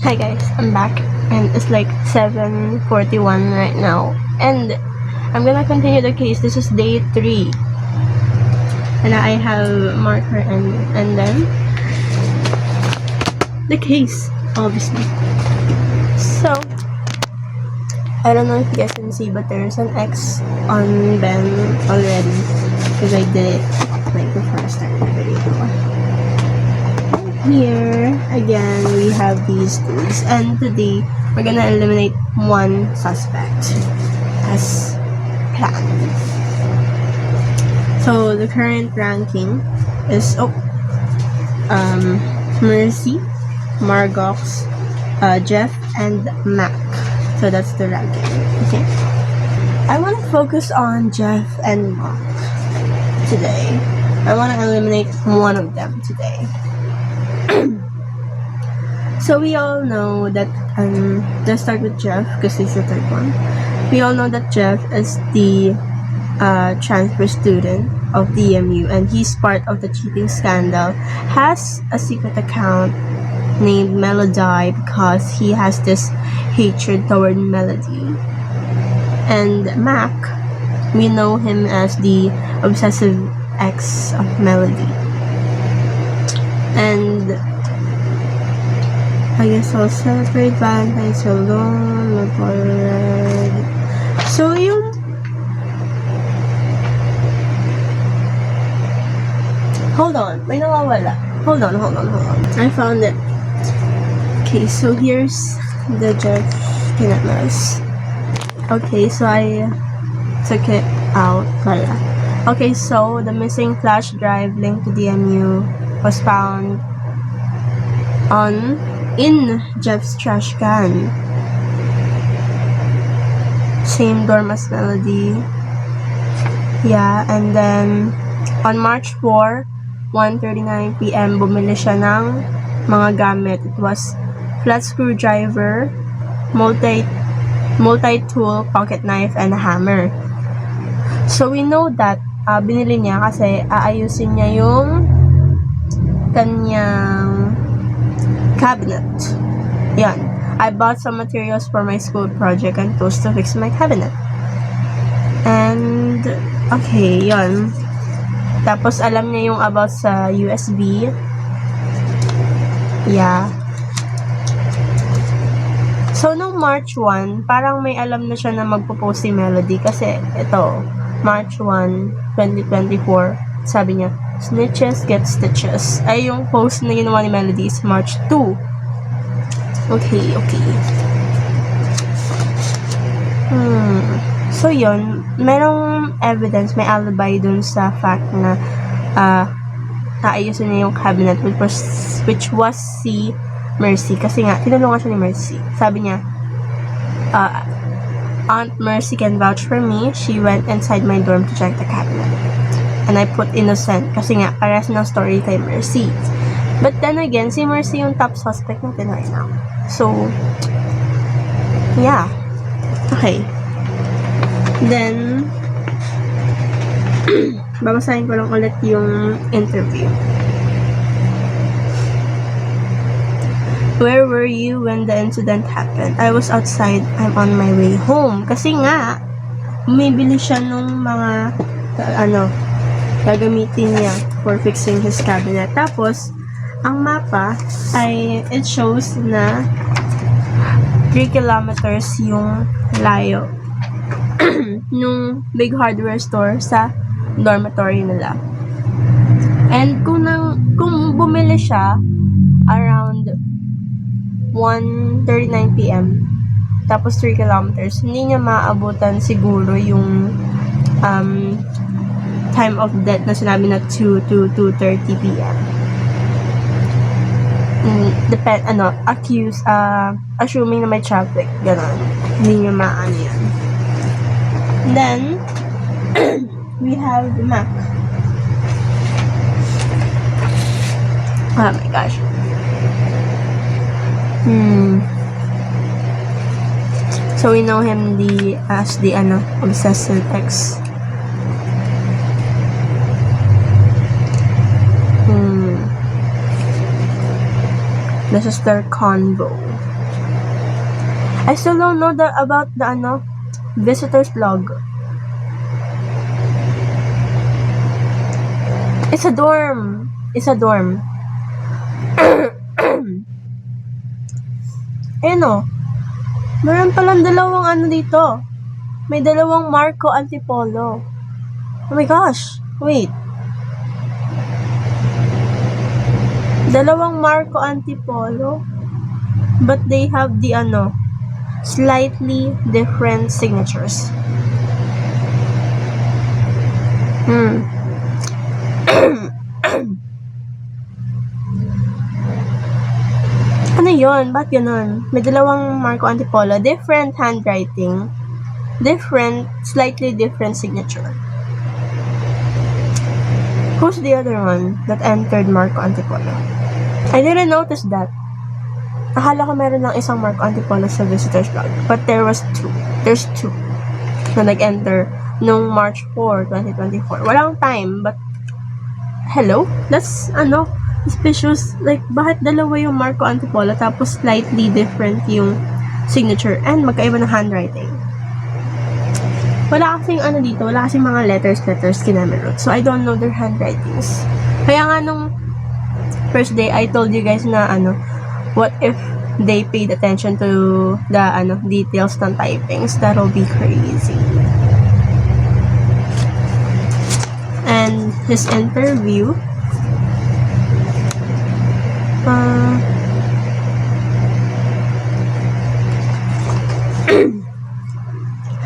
Hi guys, I'm back and it's like 7:41 right now and I'm gonna continue the case. This is day 3 and I have marker and then the case, obviously. So I don't know if you guys can see, but there's an X on Ben already because I did it like before I started the video. Here again we have these dudes, and today we're gonna eliminate one suspect as planned. So the current ranking is Mercy, Margox, Jeff, and Mac. So that's the ranking. Okay, I want to focus on Jeff and Mac today. I want to eliminate one of them today. So we all know that, let's start with Jeff because he's the third one. We all know that Jeff is the transfer student of DMU and he's part of the cheating scandal, has a secret account named Melody because he has this hatred toward Melody. And Mac, we know him as the obsessive ex of Melody. And I guess I'll celebrate Valentine's so long, so yun. Hold on, may nawawala. Hold on. I found it. Okay, so here's the Jeff Kinatmas. Okay, so I took it out pala. Okay, so the missing flash drive linked to DMU was found in Jeff's trash can. Same dorm as Melody. Yeah, and then on March 4, 1:39 PM, bumili siya ng mga gamit. It was flat screwdriver, multi-tool, pocket knife, and a hammer. So we know that binili niya kasi aayusin niya yung kanyang cabinet. Yan. I bought some materials for my school project and tools to fix my cabinet. And, okay, yon. Tapos, alam niya yung about sa USB. Yeah. So, nung March 1, parang may alam na siya na magpo-post si Melody kasi ito, March 1, 2024, sabi niya, snitches get stitches. Ay, yung post na ginawa ni Melody is March 2. Okay. So, yun. Merong evidence, may alibi dun sa fact na naayusin niya yung cabinet which was si Mercy. Kasi nga, tinulungan siya ni Mercy. Sabi niya, Aunt Mercy can vouch for me. She went inside my dorm to check the cabinet. And I put innocent kasi nga, parehas ng story kay Mercy. But then again, si Mercy yung top suspect natin right now. So, yeah. Okay. Then, babasahin ko lang ulit yung interview. Where were you when the incident happened? I was outside. I'm on my way home. Kasi nga, bumibili siya nung mga, gagamitin niya for fixing his cabinet. Tapos, ang mapa ay, it shows na 3 kilometers yung layo nung big hardware store sa dormitory nila. And kung bumili siya around 1:39 PM tapos 3 kilometers, hindi niya maabutan siguro yung time of death na sinabi na 2 to 2:30 PM. Assuming na may traffic, gano'n. Hindi niya maano yan. Then, we have Mac. Oh my gosh. So, we know him as the obsessive ex. This is their convo. I still don't know about the visitors log. It's a dorm. It's a dorm. Meron palang dalawang dito. May dalawang Marco Antipolo. Oh my gosh. Wait. Dalawang Marco Antipolo. But they have the slightly different signatures. Ano yun? Ba't ganun? May dalawang Marco Antipolo, different handwriting, slightly different signature. Who's the other one that entered Marco Antipolo? I didn't notice that. Akala ko meron lang isang Marco Antipolo sa visitors log. But there's two na nag-enter nung March 4, 2024. Walang time, but hello? That's suspicious. Like, bakit dalawa yung Marco Antipolo tapos slightly different yung signature and magkaiba ng handwriting? Wala kasing dito, wala kasing mga letters kinamerot. So, I don't know their handwritings. Kaya nga nung first day, I told you guys na what if they paid attention to the details ng typings? That'll be crazy. And his interview,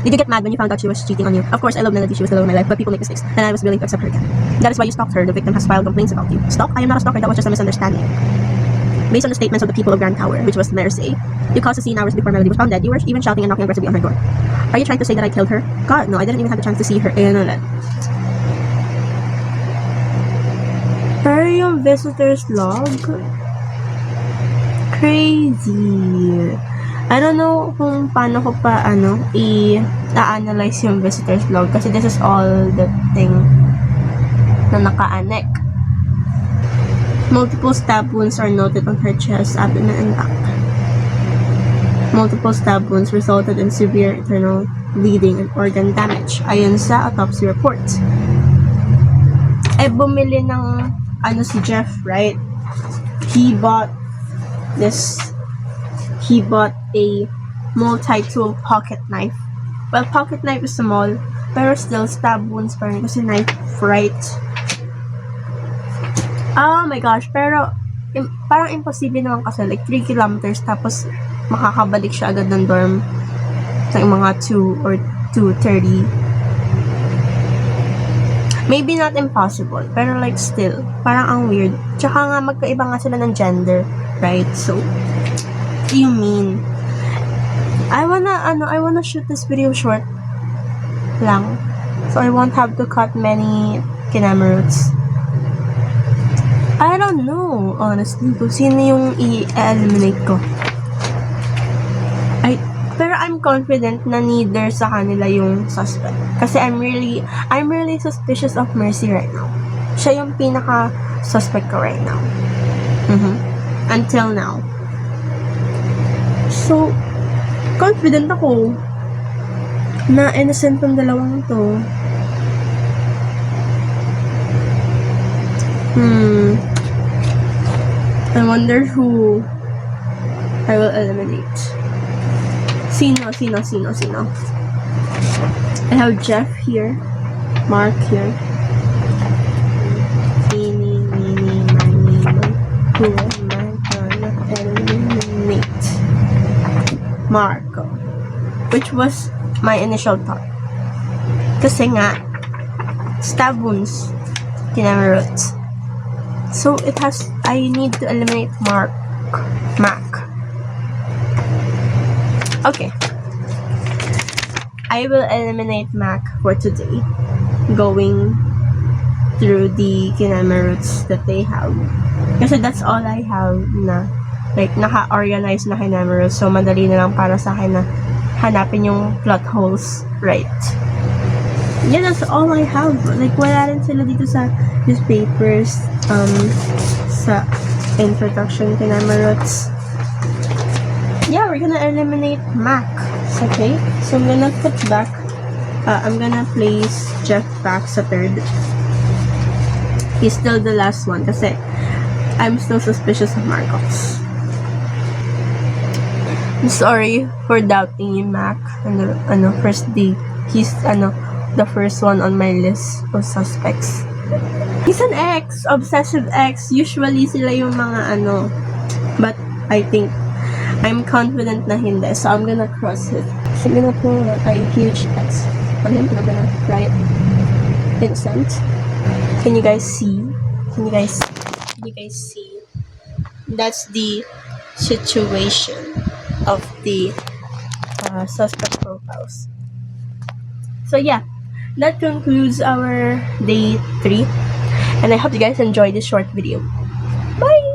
did you get mad when you found out she was cheating on you? Of course, I love Melody. She was the love of my life, but people make mistakes, and I was willing to accept her again. That is why you stalked her. The victim has filed complaints about you. Stalk? I am not a stalker. That was just a misunderstanding. Based on the statements of the people of Grand Tower, which was Mercy, you caused a scene hours before Melody was found dead. You were even shouting and knocking aggressively on her door. Are you trying to say that I killed her? God, no, I didn't even have the chance to see her. Pero yung visitors log, crazy. I don't know kung paano ko pa i-analyze yung visitors log kasi this is all the thing na naka-anek. Multiple stab wounds are noted on her chest, abdomen, and back. Multiple stab wounds resulted in severe internal bleeding and organ damage, ayon sa autopsy report. Bumili ng si Jeff, right? He bought a multi-tool pocket knife. Well, pocket knife is small, pero still stab wounds pa rin kasi knife, right? Oh my gosh, pero parang imposible naman kasi like 3 kilometers tapos makakabalik siya agad ng dorm sa mga 2 or 2:30. Maybe not impossible, pero like still, parang ang weird. Tsaka nga magkaiba nga sila ng gender, right? So, what do you mean? I wanna shoot this video short lang. So I won't have to cut many kinameroots. I don't know, honestly, kung sino yung i-eliminate ko. Pero I'm confident na neither sa kanila yung suspect. Kasi I'm really suspicious of Mercy right now. Siya yung pinaka-suspect ko right now. Until now. So, confident ako na innocent tong dalawang to. I wonder who I will eliminate. Sino? I have Jeff here, Mark here. Mini, who am I gonna eliminate? Marco. Which was my initial thought. Kasi nga, stab wounds, kinameroots. So, I need to eliminate Mac. Okay. I will eliminate Mac for today. Going through the kinameroots that they have. Kasi that's all I have na like naka-organize na kinameroots. So, madali na lang para sa akin na hanapin yung plot holes, right? Yeah, that's all I have. Like, wala rin sila dito sa newspapers, sa introduction kinameroots. yeah, we're gonna eliminate Mac. Okay, so I'm gonna put back. I'm gonna place Jeff back sa third. He's still the last one kasi I'm still suspicious of Marcos. I'm sorry for doubting you, Mac. First day. He's, the first one on my list of suspects. He's an ex. Obsessive ex. Usually, sila yung mga, But, I think, I'm confident na hindi. So, I'm gonna cross it. So, I'm gonna put a huge X on him. I'm gonna write Vincent. Can you guys see? Can you guys see? That's the situation of the suspect profiles. So yeah, that concludes our day 3, and I hope you guys enjoyed this short video. Bye!